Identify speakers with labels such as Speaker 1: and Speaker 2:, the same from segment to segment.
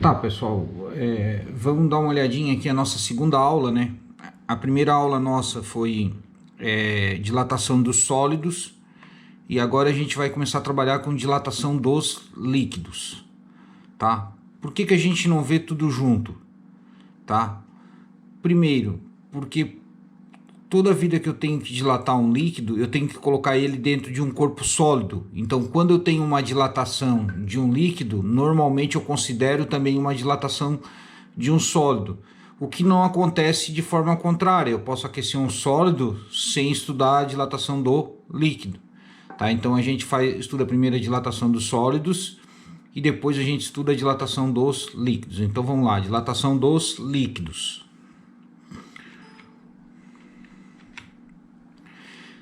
Speaker 1: Tá, pessoal, vamos dar uma olhadinha aqui a nossa segunda aula, né? A primeira aula nossa foi dilatação dos sólidos e agora a gente vai começar a trabalhar com dilatação dos líquidos, tá? Por que que a gente não vê tudo junto, tá? Primeiro, porque toda vida que eu tenho que dilatar um líquido, eu tenho que colocar ele dentro de um corpo sólido. Então, quando eu tenho uma dilatação de um líquido, normalmente eu considero também uma dilatação de um sólido. O que não acontece de forma contrária. Eu posso aquecer um sólido sem estudar a dilatação do líquido. Tá? Então, a gente estuda primeiro a dilatação dos sólidos e depois a gente estuda a dilatação dos líquidos. Então, vamos lá. Dilatação dos líquidos.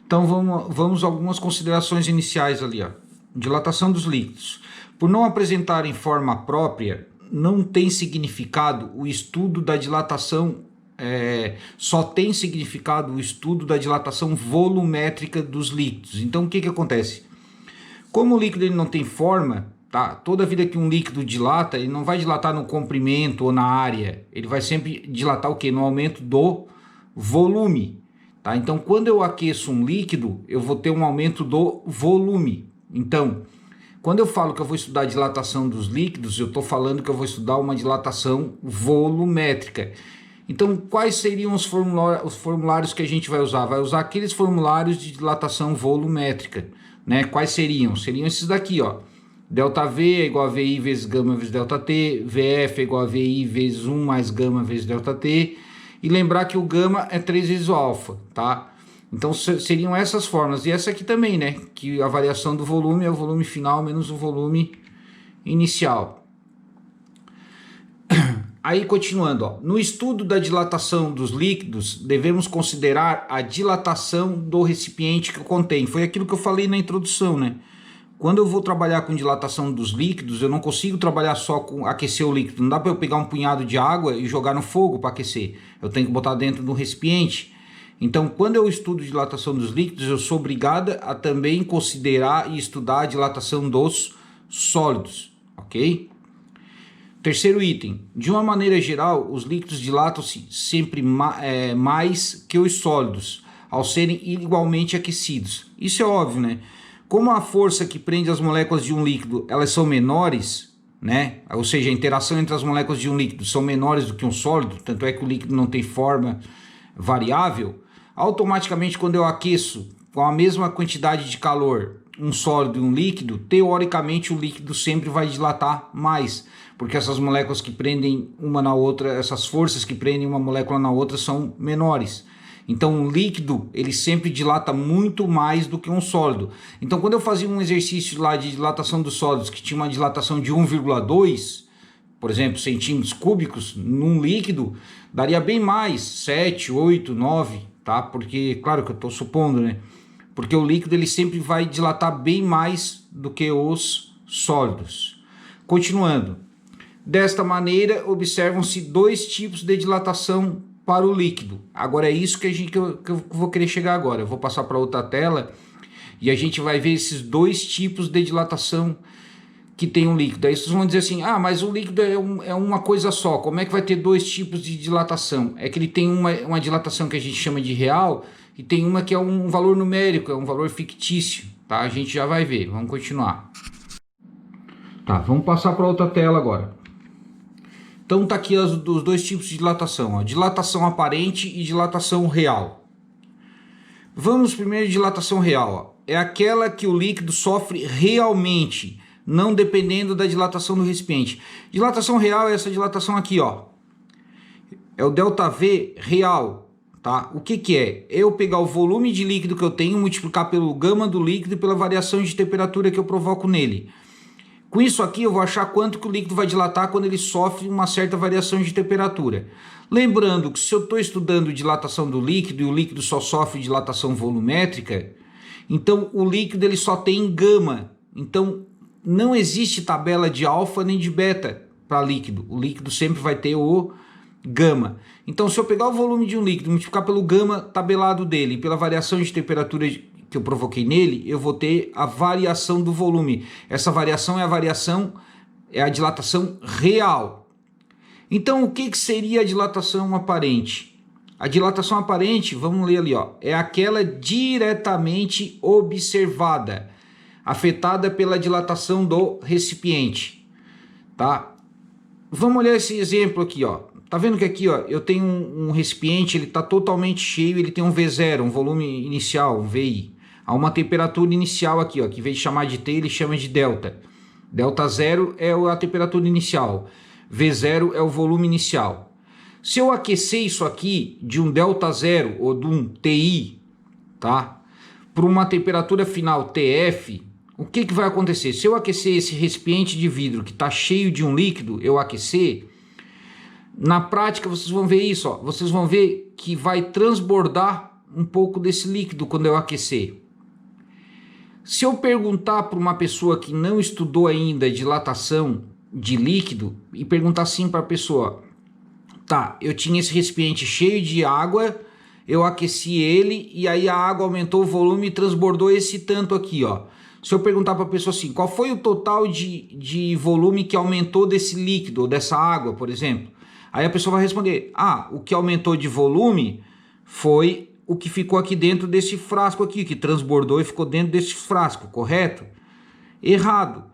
Speaker 1: Então vamos a algumas considerações iniciais ali, ó. Dilatação dos líquidos. Por não apresentarem forma própria, não tem significado o estudo da dilatação, só tem significado o estudo da dilatação volumétrica dos líquidos. Então o que acontece? Como o líquido ele não tem forma, tá? Toda vida que um líquido dilata, ele não vai dilatar no comprimento ou na área, ele vai sempre dilatar o quê? No aumento do volume. Tá? Então, quando eu aqueço um líquido, eu vou ter um aumento do volume. Então, quando eu falo que eu vou estudar a dilatação dos líquidos, eu estou falando que eu vou estudar uma dilatação volumétrica. Então, quais seriam os formulários que a gente vai usar? Vai usar aqueles formulários de dilatação volumétrica. Né? Quais seriam? Seriam esses daqui, ó. ΔV é igual a VI vezes gama vezes ΔT, VF é igual a VI vezes 1 mais gama vezes ΔT. E lembrar que o gama é 3 vezes o alfa, tá? Então seriam essas fórmulas. E essa aqui também, né? Que a variação do volume é o volume final menos o volume inicial. Aí continuando, ó. No estudo da dilatação dos líquidos, devemos considerar a dilatação do recipiente que contém. Foi aquilo que eu falei na introdução, né? Quando eu vou trabalhar com dilatação dos líquidos, eu não consigo trabalhar só com aquecer o líquido. Não dá para eu pegar um punhado de água e jogar no fogo para aquecer. Eu tenho que botar dentro do recipiente. Então, quando eu estudo dilatação dos líquidos, eu sou obrigada a também considerar e estudar a dilatação dos sólidos, ok? Terceiro item. De uma maneira geral, os líquidos dilatam-se sempre mais que os sólidos, ao serem igualmente aquecidos. Isso é óbvio, né? Como a força que prende as moléculas de um líquido, elas são menores, né? Ou seja, a interação entre as moléculas de um líquido são menores do que um sólido, tanto é que o líquido não tem forma variável, automaticamente quando eu aqueço com a mesma quantidade de calor um sólido e um líquido, teoricamente o líquido sempre vai dilatar mais, porque essas moléculas que prendem uma na outra, essas forças que prendem uma molécula na outra são menores. Então, um líquido, ele sempre dilata muito mais do que um sólido. Então, quando eu fazia um exercício lá de dilatação dos sólidos, que tinha uma dilatação de 1,2, por exemplo, centímetros cúbicos, num líquido, daria bem mais, 7, 8, 9, tá? Porque, claro que eu estou supondo, né? Porque o líquido, ele sempre vai dilatar bem mais do que os sólidos. Continuando. Desta maneira, observam-se dois tipos de dilatação para o líquido. Agora é isso que eu vou querer chegar agora. Eu vou passar para outra tela e a gente vai ver esses dois tipos de dilatação que tem um líquido. Aí vocês vão dizer assim, ah, mas o líquido é uma coisa só. Como é que vai ter dois tipos de dilatação? É que ele tem uma dilatação que a gente chama de real e tem uma que é um valor numérico, é um valor fictício. Tá? A gente já vai ver. Vamos continuar. Tá, vamos passar para outra tela agora. Então tá aqui os dois tipos de dilatação, ó, dilatação aparente e dilatação real. Vamos primeiro de dilatação real, ó. É aquela que o líquido sofre realmente, não dependendo da dilatação do recipiente. Dilatação real é essa dilatação aqui, ó. É o ΔV real, tá? O que é? Eu pegar o volume de líquido que eu tenho, multiplicar pelo gama do líquido e pela variação de temperatura que eu provoco nele. Com isso aqui eu vou achar quanto que o líquido vai dilatar quando ele sofre uma certa variação de temperatura. Lembrando que se eu estou estudando dilatação do líquido e o líquido só sofre dilatação volumétrica, então o líquido ele só tem gama. Então não existe tabela de alfa nem de beta para líquido. O líquido sempre vai ter o gama. Então se eu pegar o volume de um líquido e multiplicar pelo gama tabelado dele e pela variação de temperatura que eu provoquei nele, eu vou ter a variação do volume. Essa variação é a dilatação real. Então, o que seria a dilatação aparente? A dilatação aparente, vamos ler ali, ó, é aquela diretamente observada, afetada pela dilatação do recipiente, tá? Vamos olhar esse exemplo aqui, ó. Tá vendo que aqui, ó, eu tenho um recipiente, ele está totalmente cheio, ele tem um V0, um volume inicial, um VI. Há uma temperatura inicial aqui, ó, que em vez de chamar de T, ele chama de delta. Delta 0 é a temperatura inicial, V0 é o volume inicial. Se eu aquecer isso aqui de um delta 0 ou de um TI, tá? Para uma temperatura final TF, o que vai acontecer? Se eu aquecer esse recipiente de vidro que está cheio de um líquido, eu aquecer, na prática vocês vão ver isso, ó, vocês vão ver que vai transbordar um pouco desse líquido quando eu aquecer. Se eu perguntar para uma pessoa que não estudou ainda dilatação de líquido e perguntar assim para a pessoa, tá, eu tinha esse recipiente cheio de água, eu aqueci ele e aí a água aumentou o volume e transbordou esse tanto aqui, ó. Se eu perguntar para a pessoa assim, qual foi o total de volume que aumentou desse líquido, ou dessa água, por exemplo? Aí a pessoa vai responder, o que aumentou de volume foi o que ficou aqui dentro desse frasco aqui, que transbordou e ficou dentro desse frasco, correto? Errado.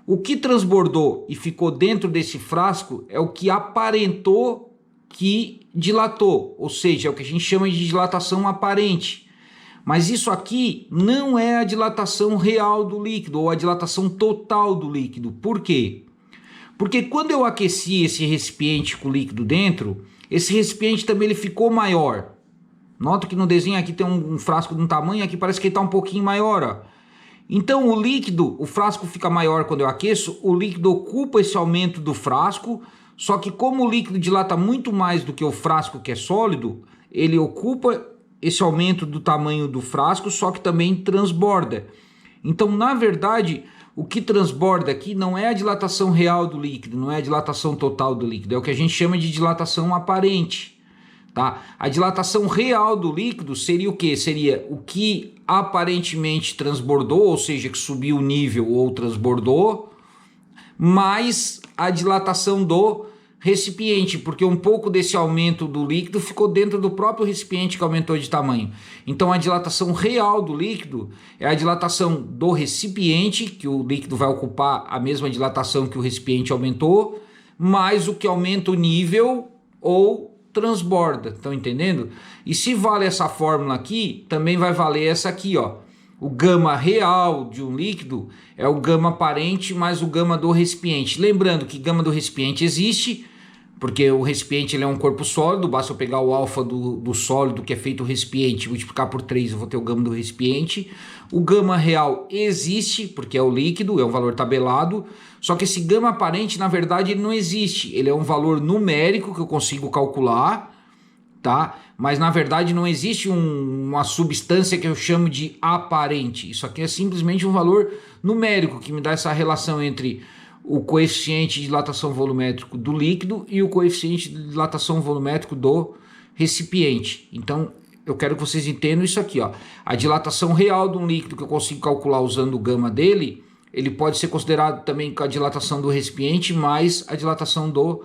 Speaker 1: O que transbordou e ficou dentro desse frasco é o que aparentou que dilatou, ou seja, é o que a gente chama de dilatação aparente. Mas isso aqui não é a dilatação real do líquido ou a dilatação total do líquido. Por quê? Porque quando eu aqueci esse recipiente com líquido dentro, esse recipiente também ele ficou maior. Nota que no desenho aqui tem um frasco de um tamanho, aqui parece que ele está um pouquinho maior, ó. Então o líquido, o frasco fica maior quando eu aqueço, o líquido ocupa esse aumento do frasco, só que como o líquido dilata muito mais do que o frasco que é sólido, ele ocupa esse aumento do tamanho do frasco, só que também transborda. Então, na verdade, o que transborda aqui não é a dilatação real do líquido, não é a dilatação total do líquido, é o que a gente chama de dilatação aparente. Tá? A dilatação real do líquido seria o quê? Seria o que aparentemente transbordou, ou seja, que subiu o nível ou transbordou, mais a dilatação do recipiente, porque um pouco desse aumento do líquido ficou dentro do próprio recipiente que aumentou de tamanho. Então a dilatação real do líquido é a dilatação do recipiente, que o líquido vai ocupar a mesma dilatação que o recipiente aumentou, mais o que aumenta o nível ou transborda, estão entendendo? E se vale essa fórmula aqui, também vai valer essa aqui, ó. O gama real de um líquido é o gama aparente mais o gama do recipiente. Lembrando que gama do recipiente existe, porque o recipiente ele é um corpo sólido, basta eu pegar o alfa do sólido que é feito o recipiente, multiplicar por 3, eu vou ter o gama do recipiente. O gama real existe, porque é o líquido, é um valor tabelado, só que esse gama aparente, na verdade, ele não existe. Ele é um valor numérico que eu consigo calcular, tá? Mas na verdade não existe uma substância que eu chamo de aparente. Isso aqui é simplesmente um valor numérico que me dá essa relação entre o coeficiente de dilatação volumétrico do líquido e o coeficiente de dilatação volumétrico do recipiente. Então eu quero que vocês entendam isso aqui, ó. A dilatação real de um líquido que eu consigo calcular usando o gama dele, ele pode ser considerado também com a dilatação do recipiente mais a dilatação do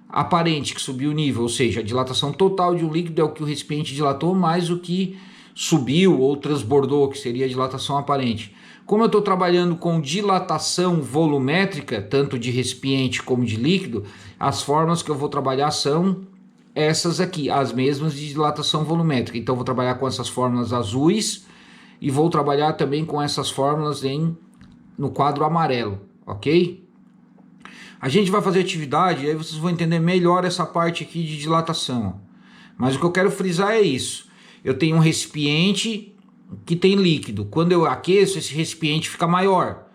Speaker 1: aparente, que subiu o nível, ou seja, a dilatação total de um líquido é o que o recipiente dilatou mais o que subiu ou transbordou, que seria a dilatação aparente. Como eu estou trabalhando com dilatação volumétrica, tanto de recipiente como de líquido, as fórmulas que eu vou trabalhar são essas aqui, as mesmas de dilatação volumétrica. Então vou trabalhar com essas fórmulas azuis e vou trabalhar também com essas fórmulas no quadro amarelo, ok? A gente vai fazer atividade e aí vocês vão entender melhor essa parte aqui de dilatação. Mas o que eu quero frisar é isso. Eu tenho um recipiente que tem líquido. Quando eu aqueço, esse recipiente fica maior,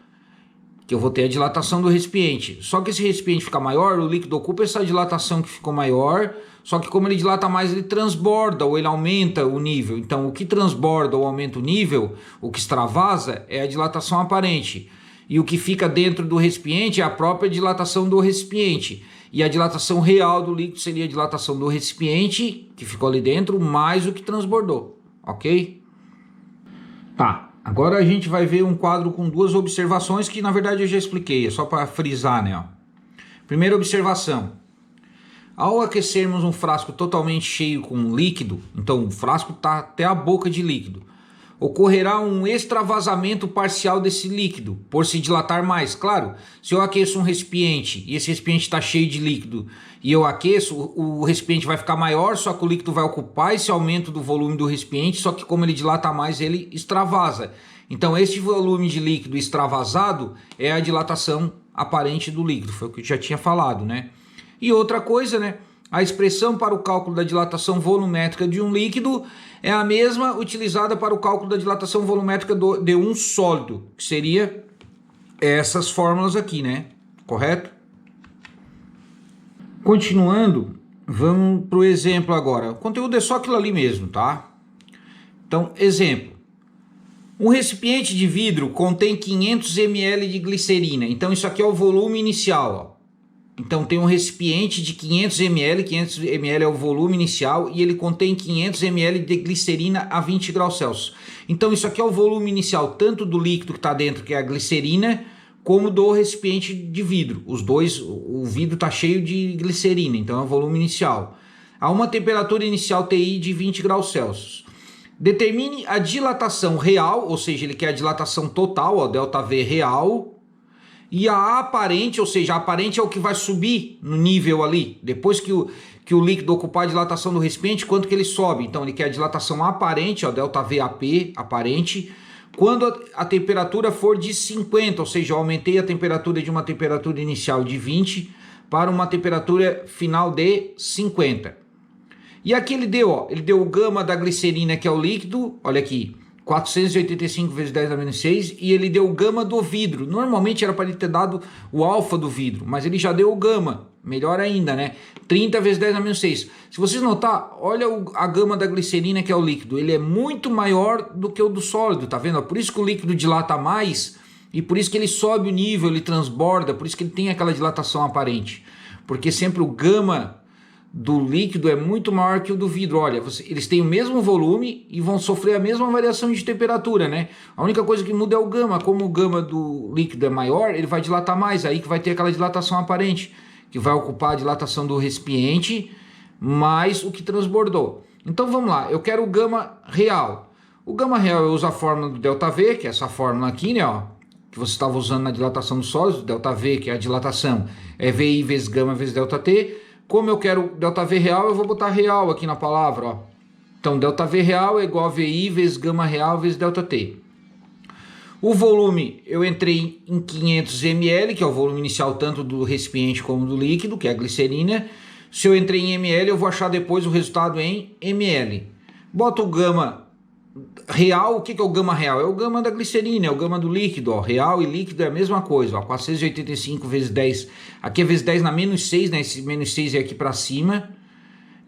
Speaker 1: que eu vou ter a dilatação do recipiente. Só que esse recipiente fica maior, o líquido ocupa essa dilatação que ficou maior, só que como ele dilata mais, ele transborda ou ele aumenta o nível. Então o que transborda ou aumenta o nível, o que extravasa, é a dilatação aparente. E o que fica dentro do recipiente é a própria dilatação do recipiente. E a dilatação real do líquido seria a dilatação do recipiente, que ficou ali dentro, mais o que transbordou, ok? Tá, agora a gente vai ver um quadro com duas observações que na verdade eu já expliquei, é só para frisar, né? Ó. Primeira observação. Ao aquecermos um frasco totalmente cheio com líquido, então o frasco está até a boca de líquido, ocorrerá um extravasamento parcial desse líquido, por se dilatar mais. Claro, se eu aqueço um recipiente e esse recipiente está cheio de líquido e eu aqueço, o recipiente vai ficar maior, só que o líquido vai ocupar esse aumento do volume do recipiente, só que como ele dilata mais, ele extravasa. Então esse volume de líquido extravasado é a dilatação aparente do líquido, foi o que eu já tinha falado, né? E outra coisa, né? A expressão para o cálculo da dilatação volumétrica de um líquido é a mesma utilizada para o cálculo da dilatação volumétrica de um sólido, que seria essas fórmulas aqui, né? Correto? Continuando, vamos para o exemplo agora. O conteúdo é só aquilo ali mesmo, tá? Então, exemplo. Um recipiente de vidro contém 500 ml de glicerina. Então, isso aqui é o volume inicial, ó. Então tem um recipiente de 500 ml, 500 ml é o volume inicial e ele contém 500 ml de glicerina a 20 graus Celsius. Então isso aqui é o volume inicial tanto do líquido que está dentro, que é a glicerina, como do recipiente de vidro. Os dois, o vidro está cheio de glicerina, então é o volume inicial. A uma temperatura inicial TI de 20 graus Celsius. Determine a dilatação real, ou seja, ele quer a dilatação total, ó, ΔV real, e a aparente, ou seja, a aparente é o que vai subir no nível ali. Depois que o líquido ocupar a dilatação do recipiente, quanto que ele sobe? Então ele quer a dilatação aparente, ó, ΔVAP, aparente, quando a temperatura for de 50, ou seja, eu aumentei a temperatura de uma temperatura inicial de 20 para uma temperatura final de 50. E aqui ele deu o gama da glicerina, que é o líquido, olha aqui, 485 vezes 10 a menos 6, e ele deu o gama do vidro. Normalmente era para ele ter dado o alfa do vidro, mas ele já deu o gama, melhor ainda, né? 30 vezes 10 a menos 6. Se vocês notar, olha a gama da glicerina, que é o líquido, ele é muito maior do que o do sólido, tá vendo? Por isso que o líquido dilata mais, e por isso que ele sobe o nível, ele transborda, por isso que ele tem aquela dilatação aparente. Porque sempre o gama do líquido é muito maior que o do vidro. Olha, eles têm o mesmo volume e vão sofrer a mesma variação de temperatura, né? A única coisa que muda é o gama. Como o gama do líquido é maior, ele vai dilatar mais, aí que vai ter aquela dilatação aparente, que vai ocupar a dilatação do recipiente mais o que transbordou. Então vamos lá, eu quero o gama real. O gama real eu uso a fórmula do ΔV, que é essa fórmula aqui, né, ó, que você estava usando na dilatação dos sólidos, ΔV, que é a dilatação, é VI vezes gama vezes ΔT. Como eu quero ΔV real, eu vou botar real aqui na palavra, ó. Então, ΔV real é igual a VI vezes gama real vezes ΔT. O volume, eu entrei em 500 ml, que é o volume inicial tanto do recipiente como do líquido, que é a glicerina. Se eu entrei em ml, eu vou achar depois o resultado em ml. Boto o gama real. O que é o gama real? É o gama da glicerina, é o gama do líquido, ó. Real e líquido é a mesma coisa, ó. 485 vezes 10, aqui é vezes 10 na menos 6, né? Esse menos 6 é aqui para cima.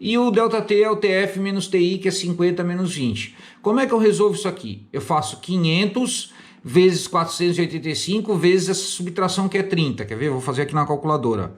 Speaker 1: E o ΔT é o TF menos TI, que é 50 menos 20. Como é que eu resolvo isso aqui? Eu faço 500 vezes 485 vezes essa subtração que é 30. Quer ver? Eu vou fazer aqui na calculadora.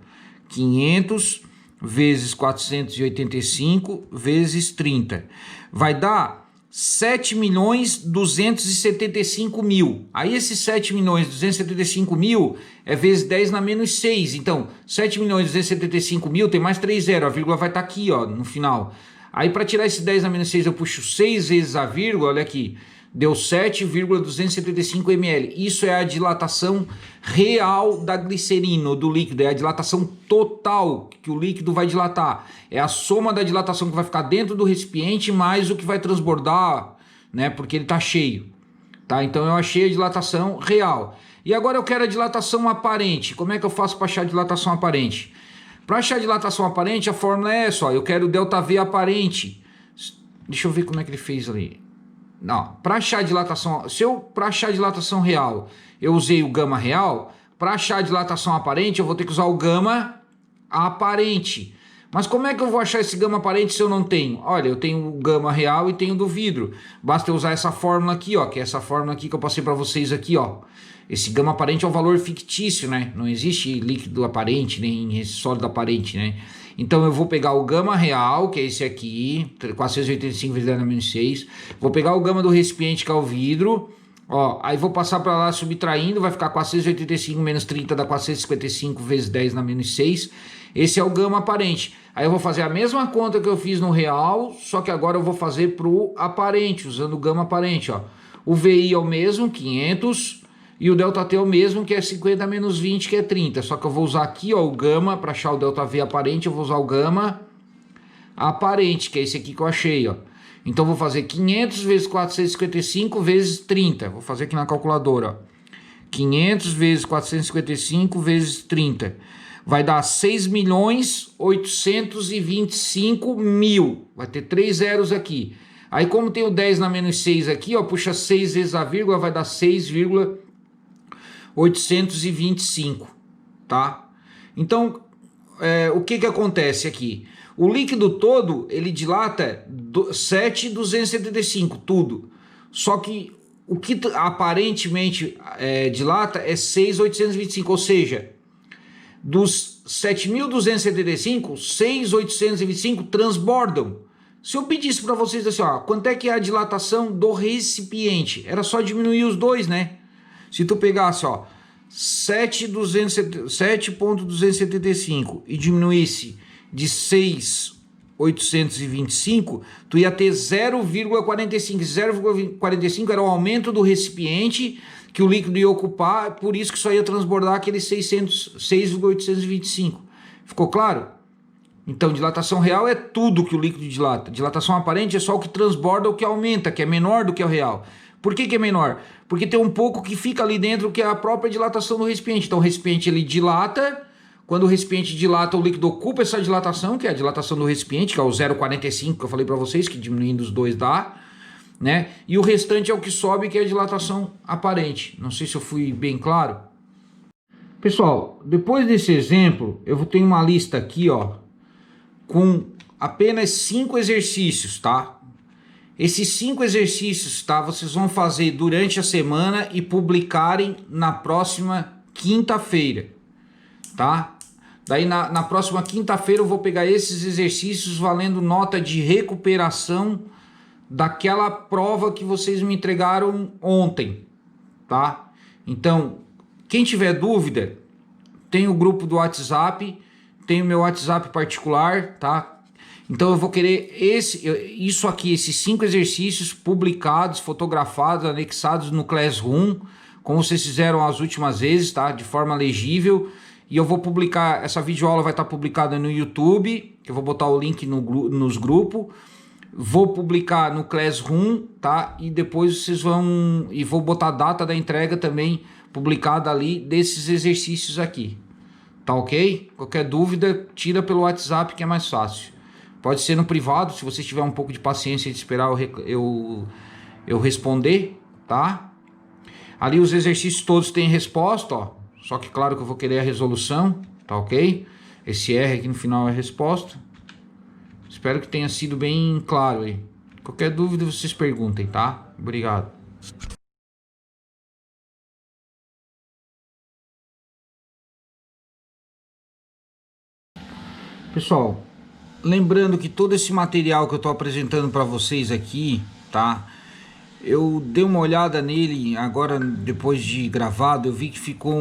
Speaker 1: 500 vezes 485 vezes 30. Vai dar 7.275.000. Aí esses 7.275.000 é vezes 10 na menos 6. Então, 7.275.000 tem mais 3 zeros. A vírgula vai estar aqui, ó, no final. Aí para tirar esse 10 na menos 6 eu puxo 6 vezes a vírgula, olha aqui. Deu 7,275 ml. Isso é a dilatação real da glicerina, ou do líquido. É a dilatação total que o líquido vai dilatar. É a soma da dilatação que vai ficar dentro do recipiente mais o que vai transbordar, né? Porque ele está cheio. Tá? Então eu achei a dilatação real. E agora eu quero a dilatação aparente. Como é que eu faço para achar a dilatação aparente? Para achar a dilatação aparente, a fórmula é essa. Ó, eu quero o ΔV aparente. Deixa eu ver como é que ele fez ali. Não, para achar a dilatação, para achar a dilatação real, eu usei o gama real. Para achar a dilatação aparente, eu vou ter que usar o gama aparente. Mas como é que eu vou achar esse gama aparente se eu não tenho? Olha, eu tenho o gama real e tenho do vidro. Basta eu usar essa fórmula aqui, ó, que é essa fórmula aqui que eu passei para vocês aqui, ó. Esse gama aparente é um valor fictício, né? Não existe líquido aparente, nem sólido aparente, né? Então eu vou pegar o gama real, que é esse aqui, 485 vezes 10 na menos 6. Vou pegar o gama do recipiente, que é o vidro, Ó, aí vou passar para lá subtraindo, vai ficar 485 menos 30 dá 455 vezes 10 na menos 6. Esse é o gama aparente. Aí eu vou fazer a mesma conta que eu fiz no real, só que agora eu vou fazer para o aparente, usando o gama aparente, ó. O VI é o mesmo, 500, e o ΔT é o mesmo, que é 50 menos 20, que é 30. Só que eu vou usar aqui, ó, o gama, para achar o ΔV aparente, eu vou usar o gama aparente, que é esse aqui que eu achei, ó. Então, vou fazer 500 vezes 455 vezes 30. Vou fazer aqui na calculadora, ó. 500 vezes 455 vezes 30. Vai dar 6.825.000. Vai ter 3 zeros aqui. Aí, como tem o 10 na menos 6 aqui, ó, puxa 6 vezes a vírgula, vai dar 6,825, tá? Então, o que acontece aqui? O líquido todo, ele dilata 7.275, tudo. Só que o que aparentemente dilata é 6.825, ou seja, dos 7.275, 6.825 transbordam. Se eu pedisse para vocês assim, ó, quanto é que é a dilatação do recipiente? Era só diminuir os dois, né? Se tu pegasse, ó, 7.275 e diminuísse de 6.825, tu ia ter 0,45. 0,45 era o aumento do recipiente que o líquido ia ocupar, por isso que só ia transbordar aqueles 6.825. Ficou claro? Então, dilatação real é tudo que o líquido dilata. Dilatação aparente é só o que transborda, o que aumenta, que é menor do que o real. Por que é menor? Porque tem um pouco que fica ali dentro, que é a própria dilatação do recipiente. Então, o recipiente ele dilata. Quando o recipiente dilata, o líquido ocupa essa dilatação, que é a dilatação do recipiente, que é o 0,45 que eu falei para vocês, que diminuindo os dois dá, né? E o restante é o que sobe, que é a dilatação aparente. Não sei se eu fui bem claro. Pessoal, depois desse exemplo, eu tenho uma lista aqui, ó, com apenas 5 exercícios, tá? Esses 5 exercícios, tá? Vocês vão fazer durante a semana e publicarem na próxima quinta-feira, tá? Daí na próxima quinta-feira eu vou pegar esses exercícios valendo nota de recuperação daquela prova que vocês me entregaram ontem, tá? Então, quem tiver dúvida, tem o grupo do WhatsApp, tem o meu WhatsApp particular, tá? Então eu vou querer isso aqui, esses 5 exercícios publicados, fotografados, anexados no Classroom, como vocês fizeram as últimas vezes, tá? De forma legível. E eu vou publicar, essa videoaula vai estar publicada no YouTube, que eu vou botar o link nos grupos. Vou publicar no Classroom, tá? E depois vocês vão... E vou botar a data da entrega também publicada ali desses exercícios aqui. Tá ok? Qualquer dúvida, tira pelo WhatsApp que é mais fácil. Pode ser no privado, se você tiver um pouco de paciência de esperar eu responder, tá? Ali os exercícios todos têm resposta, ó. Só que claro que eu vou querer a resolução, tá ok? Esse R aqui no final é a resposta. Espero que tenha sido bem claro aí. Qualquer dúvida vocês perguntem, tá? Obrigado. Pessoal, lembrando que todo esse material que eu estou apresentando para vocês aqui, tá? Eu dei uma olhada nele agora, depois de gravado, eu vi que ficou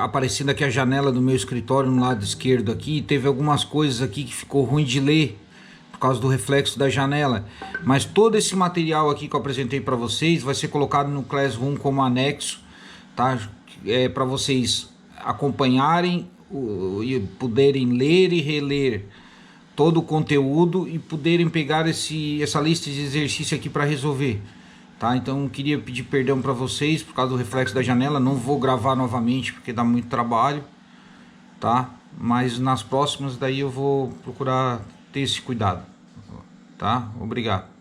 Speaker 1: aparecendo aqui a janela do meu escritório no lado esquerdo aqui. Teve algumas coisas aqui que ficou ruim de ler por causa do reflexo da janela. Mas todo esse material aqui que eu apresentei para vocês vai ser colocado no Classroom como anexo, tá? Para vocês acompanharem e poderem ler e reler todo o conteúdo e poderem pegar essa lista de exercício aqui para resolver, tá? Então queria pedir perdão para vocês por causa do reflexo da janela, não vou gravar novamente porque dá muito trabalho, tá? Mas nas próximas daí eu vou procurar ter esse cuidado, tá? Obrigado.